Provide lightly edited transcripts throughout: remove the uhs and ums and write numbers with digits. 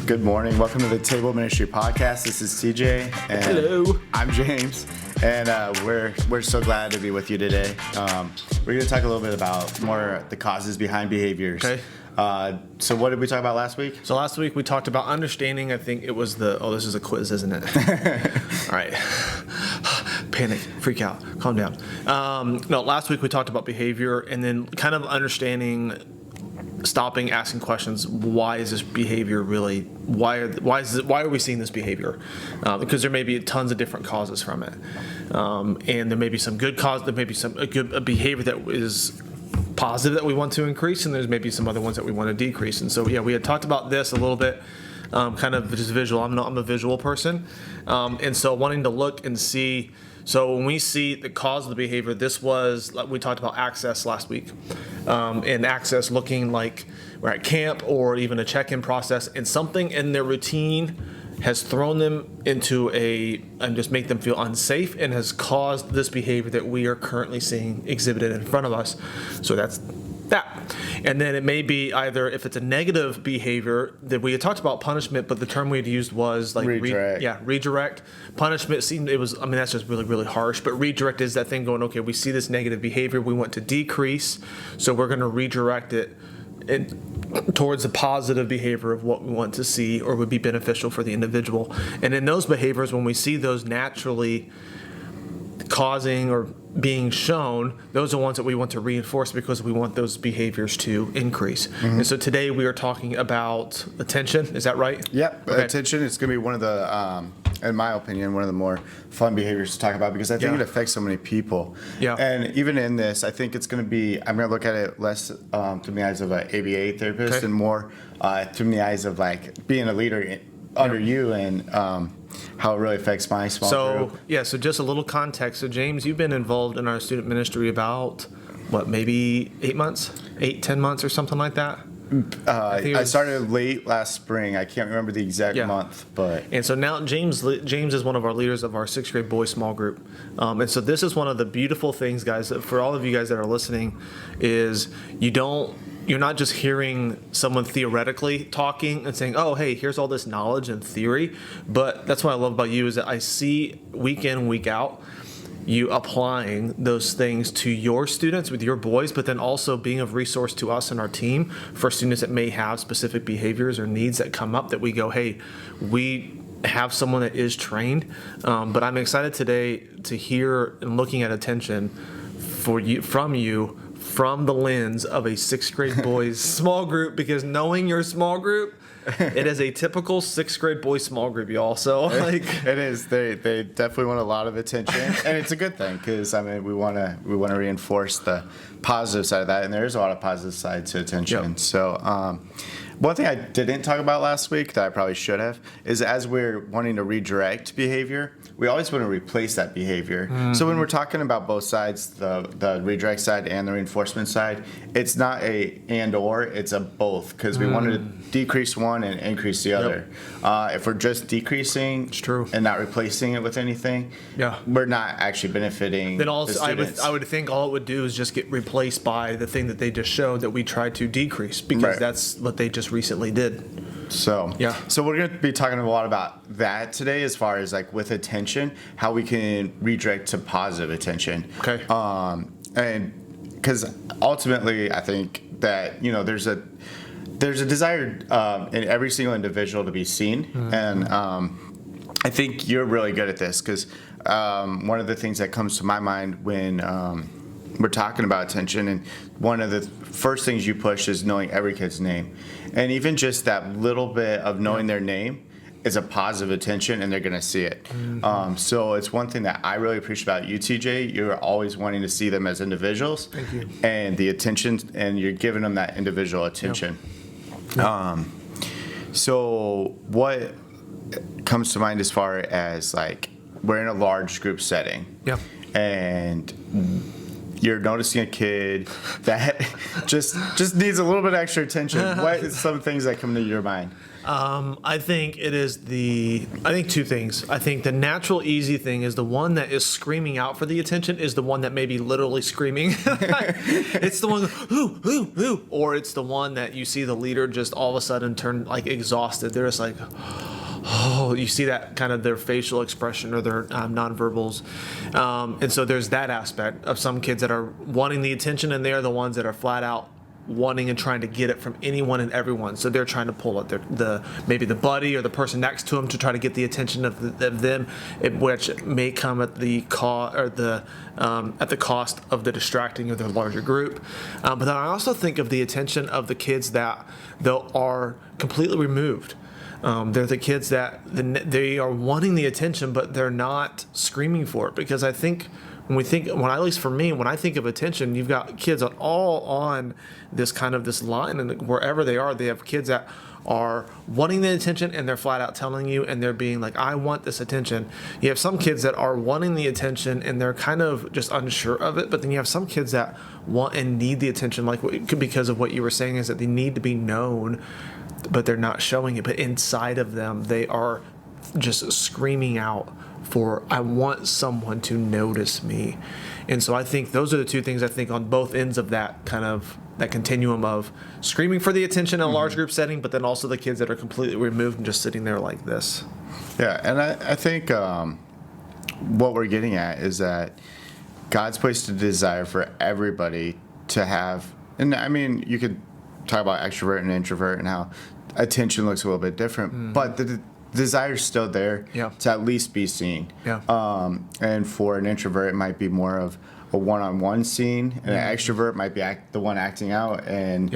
Good morning. Welcome to the Table Ministry Podcast. This is CJ. And Hello. I'm James. And we're so glad to be with you today. We're going to talk a little bit about more the causes behind behaviors. Okay. So what did we talk about last week? So last week we talked about understanding. I think it was this is a quiz, isn't it? All right. Panic, freak out, calm down. No, last week we talked about behavior and then kind of understanding, stopping, asking questions. Why is this behavior really? Why are we seeing this behavior? Because there may be tons of different causes from it, and there may be some good cause. There may be a behavior that is positive that we want to increase, and there's maybe some other ones that we want to decrease. And so we had talked about this a little bit, kind of just visual. I'm a visual person, and so wanting to look and see. So when we see the cause of the behavior, this was, like we talked about access last week, and access looking like we're at camp or even a check-in process, and something in their routine has thrown them into and just make them feel unsafe and has caused this behavior that we are currently seeing exhibited in front of us. So that's that. And then it may be either, if it's a negative behavior, that we had talked about punishment, but the term we had used was like redirect. Redirect. Punishment seemed, that's just really, really harsh, but redirect is that thing going, okay, we see this negative behavior, we want to decrease, so we're going to redirect it towards the positive behavior of what we want to see or would be beneficial for the individual. And in those behaviors, when we see those naturally causing or being shown, those are ones that we want to reinforce because we want those behaviors to increase. Mm-hmm. And so today we are talking about attention. Is that right? Yep. Okay. Attention is going to be one of the, in my opinion, one of the more fun behaviors to talk about because I think it affects so many people. Yeah. And even in this, I think it's going to be, I'm going to look at it less through the eyes of an ABA therapist and more through the eyes of like being a leader under you and how it really affects my small group. So just a little context. So James, you've been involved in our student ministry about, maybe 10 months or something like that? I started late last spring. I can't remember the exact month, but and so now James is one of our leaders of our 6th grade boys small group, and so this is one of the beautiful things, guys, for all of you guys that are listening, is you're not just hearing someone theoretically talking and saying, oh, hey, here's all this knowledge and theory, but that's what I love about you is that I see week in, week out, you applying those things to your students with your boys, but then also being of resource to us and our team for students that may have specific behaviors or needs that come up that we go, hey, we have someone that is trained. But I'm excited today to hear and looking at attention from the lens of a 6th grade boys small group, because knowing your small group, it is a typical 6th grade boys small group, y'all. So it is. They definitely want a lot of attention, and it's a good thing because we want to reinforce the positive side of that, and there is a lot of positive side to attention. Yep. So one thing I didn't talk about last week that I probably should have is as we're wanting to redirect behavior, we always want to replace that behavior. Mm-hmm. So when we're talking about both sides, the redirect side and the reinforcement side, it's not a and or, it's a both, because we want to decrease one and increase the other. If we're just decreasing it's true. And not replacing it with anything, we're not actually benefiting then also, the students. I would think all it would do is just get replaced by the thing that they just showed that we tried to decrease, because that's what they just recently did. So we're going to be talking a lot about that today, as far as like with attention, how we can redirect to positive attention. Okay. And because ultimately, I think that there's a desire in every single individual to be seen, and I think you're really good at this because one of the things that comes to my mind when we're talking about attention, and one of the first things you push is knowing every kid's name. And even just that little bit of knowing their name is a positive attention, and they're going to see it. Mm-hmm. So it's one thing that I really appreciate about you, TJ. You're always wanting to see them as individuals. Thank you. And the attention, and you're giving them that individual attention. Yep. So what comes to mind as far as like we're in a large group setting, and you're noticing a kid that just needs a little bit extra attention. What is some things that come to your mind? I think two things. I think the natural, easy thing is the one that is screaming out for the attention is the one that may be literally screaming. It's the one, ooh, or it's the one that you see the leader just all of a sudden turn like exhausted. They're just like, oh, you see that kind of their facial expression or their nonverbals. And so there's that aspect of some kids that are wanting the attention, and they're the ones that are flat out wanting and trying to get it from anyone and everyone. So they're trying to pull it, maybe the buddy or the person next to them to try to get the attention of them, which may come at the cost of the distracting of the larger group. But then I also think of the attention of the kids that are completely removed. They're the kids that they are wanting the attention, but they're not screaming for it. Because I think at least for me, when I think of attention, you've got kids all on this line, and wherever they are, they have kids that are wanting the attention, and they're flat out telling you, and they're being like, I want this attention. You have some kids that are wanting the attention, and they're kind of just unsure of it. But then you have some kids that want and need the attention, like because of what you were saying, is that they need to be known, but they're not showing it. But inside of them, they are just screaming out for, I want someone to notice me. And so I think those are the two things I think on both ends of that continuum of screaming for the attention in a large group setting, but then also the kids that are completely removed and just sitting there like this. Yeah, and I think what we're getting at is that God's placed a desire for everybody to have, and I mean, you could talk about extrovert and introvert and how attention looks a little bit different, but the desire's still there to at least be seen. And for an introvert, it might be more of a one-on-one scene, and an extrovert might be the one acting out and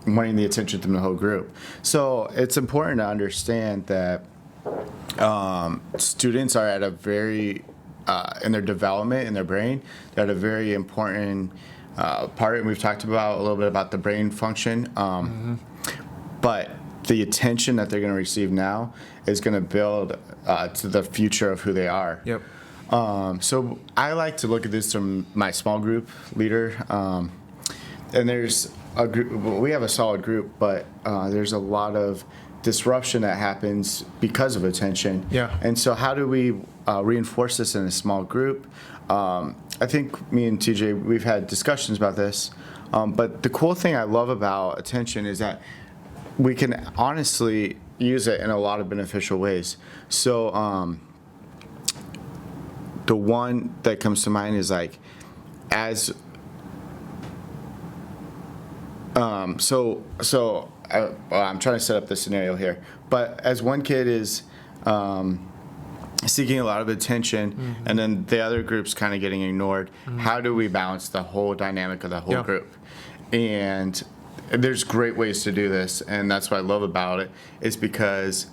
wanting the attention from the whole group. So it's important to understand that students are at a very, in their development, in their brain, they're at a very important part, and we've talked about a little bit about the brain function, but the attention that they're going to receive now is going to build to the future of who they are. So I like to look at this from my small group leader, and there's a group. We have a solid group, but there's a lot of disruption that happens because of attention. And so how do we reinforce this in a small group? I think me and TJ, we've had discussions about this, but the cool thing I love about attention is that we can honestly use it in a lot of beneficial ways. So the one that comes to mind is like, I'm trying to set up the scenario here, but as one kid is seeking a lot of attention, and then the other group's kind of getting ignored, how do we balance the whole dynamic of the whole group? And there's great ways to do this, and that's what I love about it, is because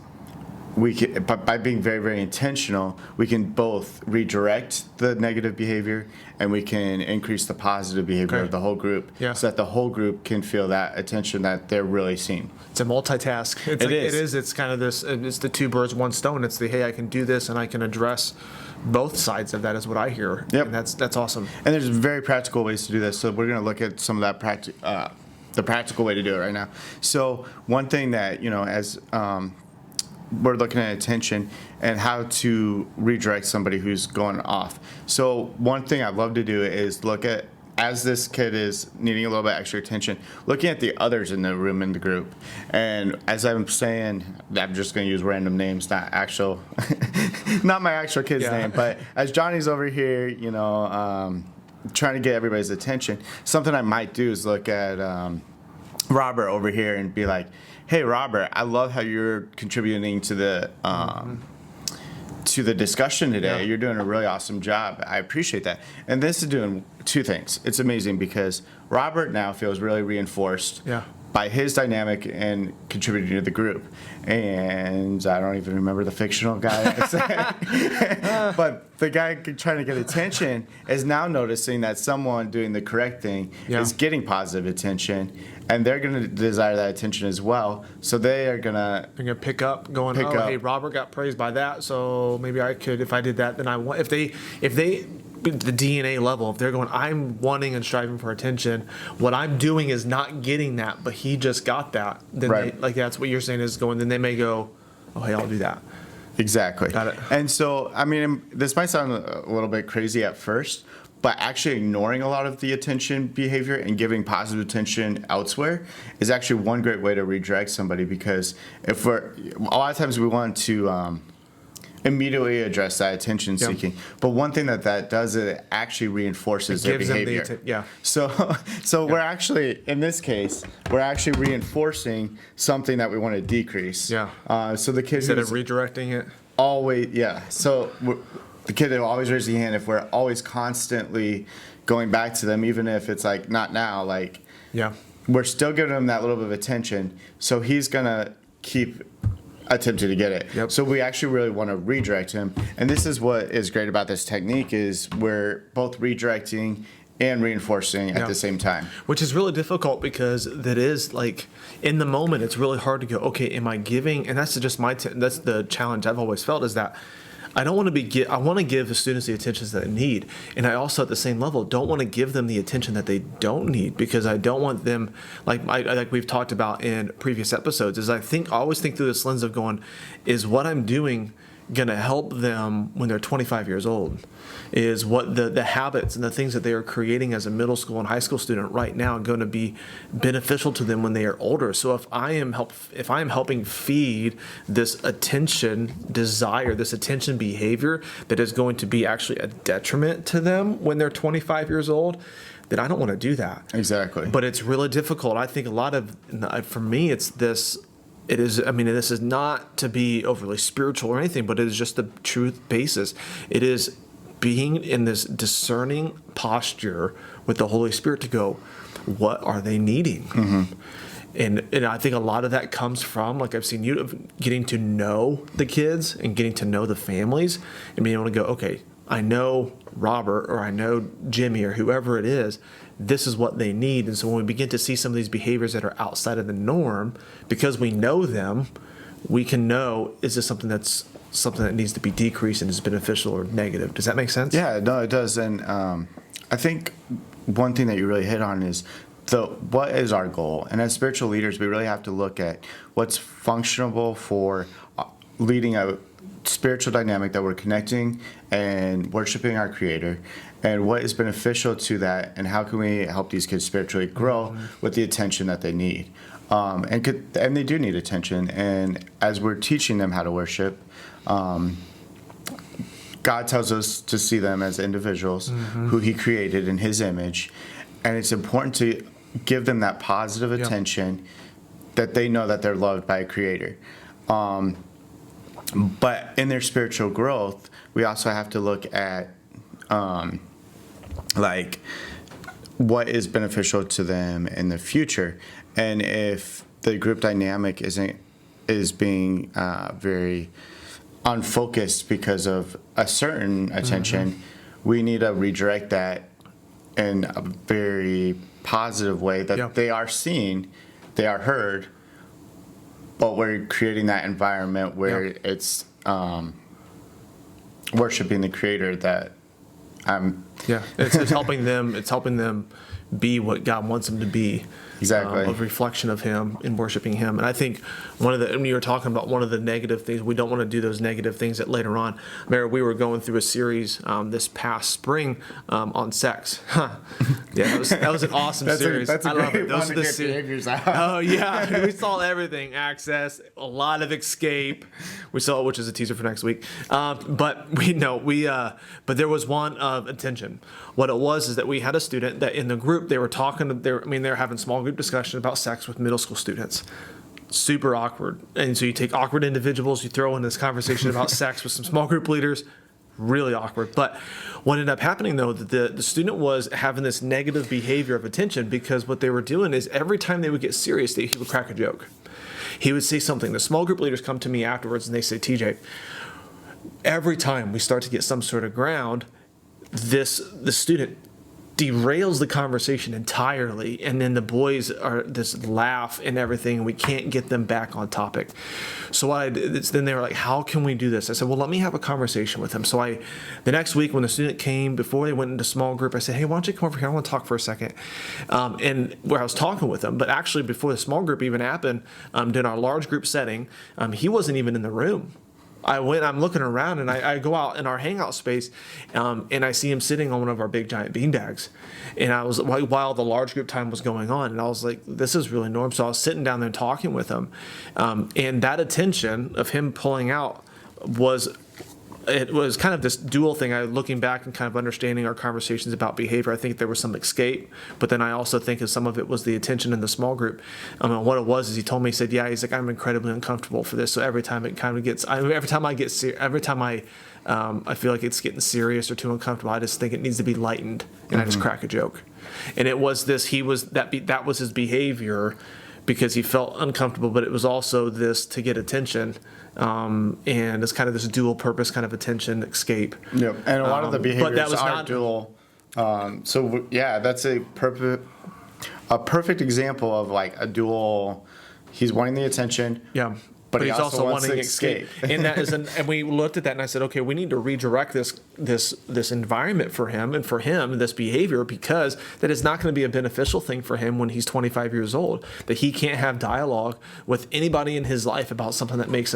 we can, by being very, very intentional, we can both redirect the negative behavior and we can increase the positive behavior of the whole group, so that the whole group can feel that attention that they're really seen. It's a multitask. It is. It's kind of this. It's the two birds, one stone. It's the, hey, I can do this and I can address both sides of that, is what I hear. And that's awesome. And there's very practical ways to do this. So we're going to look at some of that the practical way to do it right now. So one thing that, as we're looking at attention and how to redirect somebody who's going off. So one thing I love to do is look at, as this kid is needing a little bit extra attention, looking at the others in the room, in the group. And as I'm saying, I'm just going to use random names, not my actual kid's name, but as Johnny's over here, trying to get everybody's attention, something I might do is look at Robert over here and be like, hey, Robert, I love how you're contributing to the discussion today. You're doing a really awesome job. I appreciate that. And this is doing two things. It's amazing because Robert now feels really reinforced by his dynamic and contributing to the group. And I don't even remember the fictional guy I said. But the guy trying to get attention is now noticing that someone doing the correct thing is getting positive attention, and they're going to desire that attention as well. So they're going to pick up, hey, Robert got praised by that, so maybe I could, if I did that, then I want. If they the DNA level, if they're going, I'm wanting and striving for attention, what I'm doing is not getting that, but he just got that, then Right. like that's what you're saying is going, then they may go, oh, hey, I'll do that. Exactly. Got it. And so, I mean, this might sound a little bit crazy at first, but actually ignoring a lot of the attention behavior and giving positive attention elsewhere is actually one great way to redirect somebody, because if we're, a lot of times we want to immediately address that attention seeking. But one thing that does, it actually reinforces their Gives them the behavior. yeah. So we're actually, in this case, we're actually reinforcing something that we want to decrease. Yeah. So the kid Instead who's of redirecting it. always, yeah. So the kid will always raise the hand if we're always constantly going back to them, even if it's like not now, like Yeah. we're still giving him that little bit of attention. So he's gonna keep attempting to get it. Yep. So we actually really want to redirect him. And this is what is great about this technique, is we're both redirecting and reinforcing at Yeah. the same time. Which is really difficult, because that is like in the moment, it's really hard to go, okay, am I giving? And that's just that's the challenge I've always felt, is that I don't want to I want to give the students the attention that they need. And I also, at the same level, don't want to give them the attention that they don't need, because I don't want them, like we've talked about in previous episodes, is I always think through this lens of going, is what I'm doing going to help them when they're 25 years old? Is what the habits and the things that they are creating as a middle school and high school student right now going to be beneficial to them when they are older? So if I am helping feed this attention desire, this attention behavior that is going to be actually a detriment to them when they're 25 years old, then I don't want to do that. Exactly. But it's really difficult. I think a lot of, for me, it's this. It is, I mean, this is not to be overly spiritual or anything, but it is just the truth basis. It is being in this discerning posture with the Holy Spirit to go, what are they needing? Mm-hmm. And I think a lot of that comes from, like I've seen you, getting to know the kids and getting to know the families and being able to go, okay, I know Robert or I know Jimmy or whoever it is, this is what they need. And so when we begin to see some of these behaviors that are outside of the norm, because we know them, we can know, is this something that needs to be decreased and is beneficial or negative? Does that make sense? Yeah, no, it does. And I think one thing that you really hit on is what is our goal? And as spiritual leaders, we really have to look at what's functional for leading a spiritual dynamic that we're connecting and worshiping our Creator, and what is beneficial to that, and how can we help these kids spiritually grow with the attention that they need. And they do need attention. And as we're teaching them how to worship, God tells us to see them as individuals who He created in His image. And it's important to give them that positive attention, that they know that they're loved by a Creator. But in their spiritual growth, we also have to look at like what is beneficial to them in the future. And if the group dynamic is being very unfocused because of a certain attention, we need to redirect that in a very positive way, that they are seen, they are heard, but we're creating that environment where it's worshiping the Creator that it's helping them. It's helping them be what God wants them to be. Exactly. A reflection of Him in worshiping Him. And I think when you were talking about one of the negative things, we don't want to do those negative things that later on. Mary, we were going through a series this past spring on sex. Yeah, that was an awesome series. That's a I love great it. Those one are to the get behaviors out. Oh yeah, we saw everything. Access, a lot of escape. We saw, which is a teaser for next week. But but there was one of attention. What it was is that we had a student that in the group they were talking. They were having small group discussion about sex with middle school students. Super awkward. And so you take awkward individuals, you throw in this conversation about sex with some small group leaders. Really awkward. But what ended up happening, though, that the student was having this negative behavior of attention, because what they were doing is every time they would get serious, he would crack a joke. He would say something. The small group leaders come to me afterwards and they say, TJ, every time we start to get some sort of ground, the student derails the conversation entirely, and then the boys are this laugh and everything, and we can't get them back on topic. So what I did is, then they were like, how can we do this? I said, well, let me have a conversation with him. So the next week when the student came, before they went into small group, I said, hey, why don't you come over here? I want to talk for a second. And where I was talking with him, but actually before the small group even happened, in our large group setting, he wasn't even in the room. I'm looking around, and I go out in our hangout space, and I see him sitting on one of our big giant beanbags. And I was, while the large group time was going on, and I was like, this is really normal. So I was sitting down there and talking with him. And that attention of him pulling out it was kind of this dual thing. Looking back and kind of understanding our conversations about behavior, I think there was some escape, but then I also think that some of it was the attention in the small group. And what it was is he told me, he said, yeah, he's like, I'm incredibly uncomfortable for this. So every time it kind of gets, every time I feel like it's getting serious or too uncomfortable, I just think it needs to be lightened, and I just crack a joke. And it was this, that was his behavior because he felt uncomfortable, but it was also this to get attention. And it's kind of this dual purpose kind of attention escape. Yep. And a lot of the behaviors are not dual. So yeah, that's a perfect example of like a dual. He's wanting the attention. Yeah. But he's also wants to escape. And that is, and we looked at that, and I said, okay, we need to redirect this environment for him and for him, this behavior, because that is not going to be a beneficial thing for him when he's 25 years old. That he can't have dialogue with anybody in his life about something that makes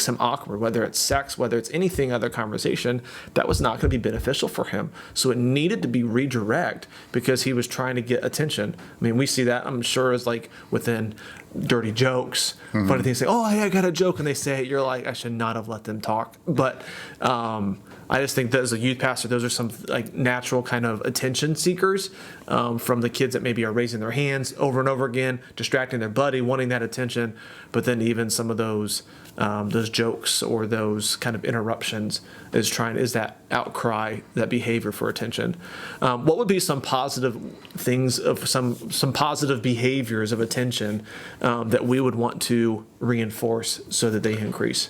him awkward, whether it's sex, whether it's anything other conversation. That was not going to be beneficial for him. So it needed to be redirect because he was trying to get attention. I mean, we see that, I'm sure, as like within dirty jokes, funny things. Say, oh, hey, I got a joke, and they say it. You're like, I should not have let them talk. But I just think that as a youth pastor, those are some like natural kind of attention seekers from the kids that maybe are raising their hands over and over again, distracting their buddy, wanting that attention. But then even some of those jokes or those kind of interruptions is that outcry, that behavior for attention. What would be some positive things of some positive behaviors of attention that we would want to reinforce so that they increase?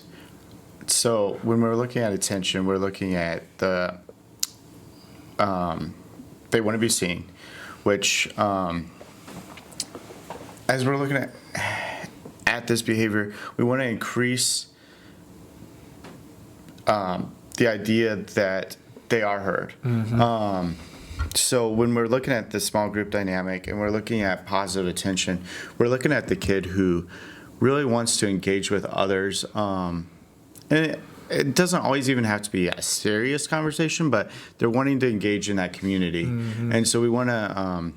So when we're looking at attention, we're looking at they want to be seen, which as we're looking at this behavior, we want to increase the idea that they are heard. So when we're looking at the small group dynamic and we're looking at positive attention, we're looking at the kid who really wants to engage with others. And it doesn't always even have to be a serious conversation, but they're wanting to engage in that community. And so we want to,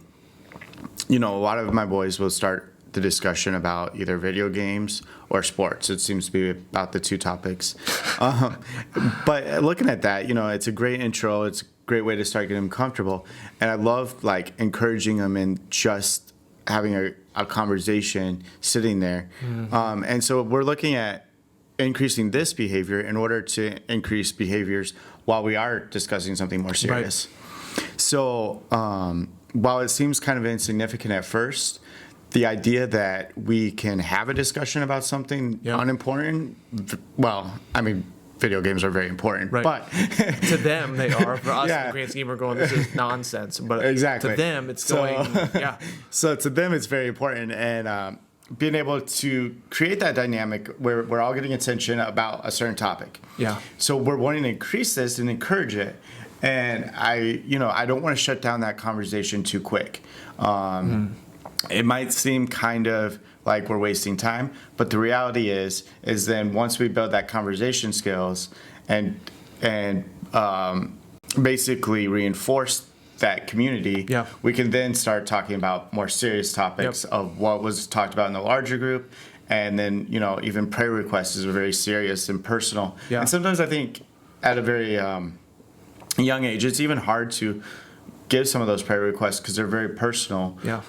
a lot of my boys will start the discussion about either video games or sports. It seems to be about the two topics. But looking at that, it's a great intro. It's a great way to start getting them comfortable. And I love like encouraging them in just having a conversation sitting there. And so we're looking at increasing this behavior in order to increase behaviors while we are discussing something more serious. Right. So while it seems kind of insignificant at first, the idea that we can have a discussion about something unimportant, well, I mean, video games are very important, right. But to them they are. For us, in the grand scheme, we're going, this is nonsense. But exactly. To them, it's going, So to them, it's very important, and being able to create that dynamic where we're all getting attention about a certain topic. Yeah. So we're wanting to increase this and encourage it. And I don't want to shut down that conversation too quick. It might seem kind of like we're wasting time, but the reality is then once we build that conversation skills and basically reinforce that community, we can then start talking about more serious topics of what was talked about in the larger group. And then, even prayer requests are very serious and personal. Yeah. And sometimes I think at a very young age, it's even hard to give some of those prayer requests because they're very personal. Yeah.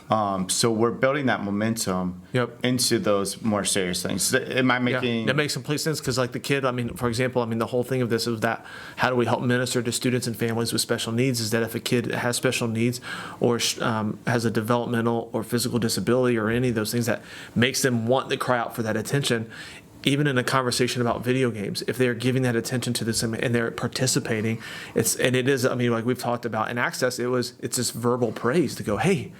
So we're building that momentum into those more serious things. Am I making... That makes complete sense because like the kid, for example, the whole thing of this is that how do we help minister to students and families with special needs is that if a kid has special needs or has a developmental or physical disability or any of those things that makes them want to cry out for that attention, even in a conversation about video games, if they're giving that attention to this and they're participating, it is, I mean, like we've talked about in Access, it's just verbal praise to go, hey,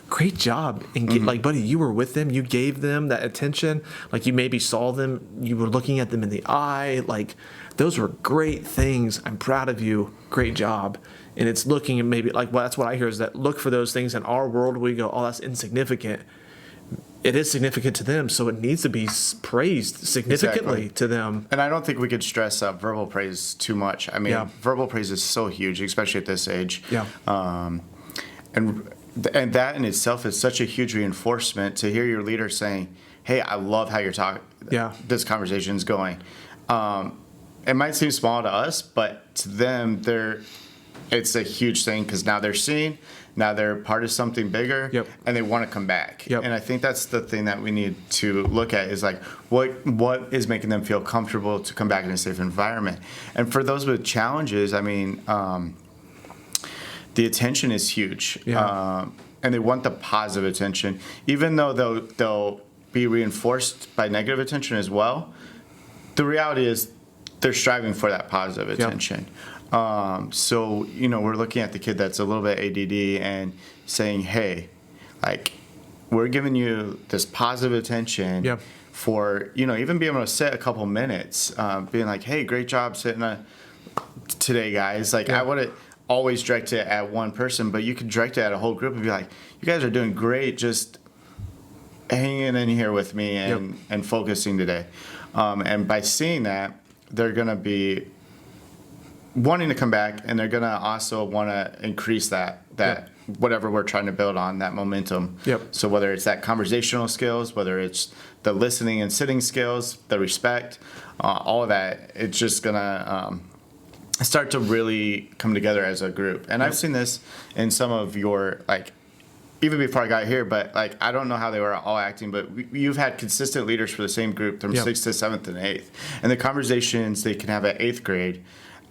great job. And get, like, buddy, you were with them, you gave them that attention, like you maybe saw them, you were looking at them in the eye, like those were great things. I'm proud of you. Great job. And it's looking and maybe like, well, that's what I hear is that look for those things in our world where we go, oh, that's insignificant. It is significant to them, so it needs to be praised significantly to them. And I don't think we could stress up verbal praise too much. I mean, verbal praise is so huge, especially at this age. Yeah. And that in itself is such a huge reinforcement to hear your leader saying, hey, I love how you're talking. Yeah. This conversation's going. It might seem small to us, but to them, it's a huge thing because now they're seen. Now they're part of something bigger, and they want to come back. And I think that's the thing that we need to look at is like what is making them feel comfortable to come back in a safe environment. And for those with challenges, I mean, the attention is huge, and they want the positive attention, even though they'll be reinforced by negative attention as well. The reality is they're striving for that positive attention. So, you know, we're looking at the kid that's a little bit ADD and saying, hey, like, we're giving you this positive attention for, you know, even being able to sit a couple minutes, being like, hey, great job sitting today, guys. Like, I wouldn't always direct it at one person, but you could direct it at a whole group and be like, you guys are doing great. Just hanging in here with me and focusing today. And by seeing that, they're going to be wanting to come back, and they're going to also want to increase that whatever we're trying to build on, that momentum. So whether it's that conversational skills, whether it's the listening and sitting skills, the respect, all of that, it's just going to start to really come together as a group. And I've seen this in some of your, like, even before I got here, but like I don't know how they were all acting, but you've had consistent leaders for the same group from 6th to 7th and 8th. And the conversations they can have at 8th grade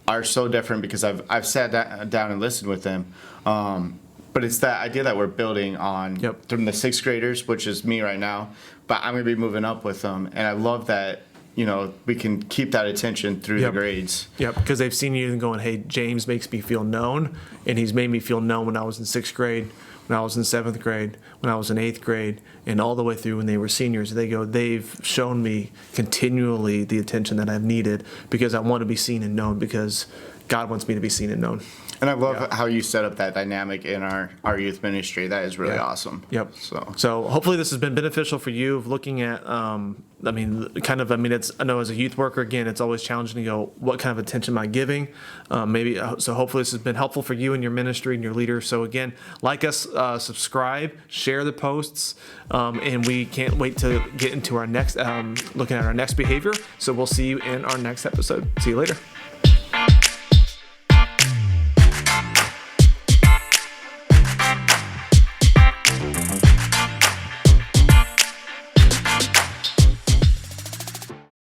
are so different because I've sat down and listened with them. But it's that idea that we're building on from the 6th graders, which is me right now, but I'm going to be moving up with them. And I love that, you know, we can keep that attention through the grades. Because they've seen you and going, hey, James makes me feel known, and he's made me feel known when I was in 6th grade, when I was in 7th grade, when I was in 8th grade, and all the way through when they were seniors. They go, they've shown me continually the attention that I've needed because I want to be seen and known because God wants me to be seen and known. And I love how you set up that dynamic in our youth ministry. That is really awesome. So hopefully this has been beneficial for you of looking at, I know as a youth worker, again, it's always challenging to go, what kind of attention am I giving? So hopefully this has been helpful for you and your ministry and your leader. So again, like us, subscribe, share the posts, and we can't wait to get into our next, looking at our next behavior. So we'll see you in our next episode. See you later.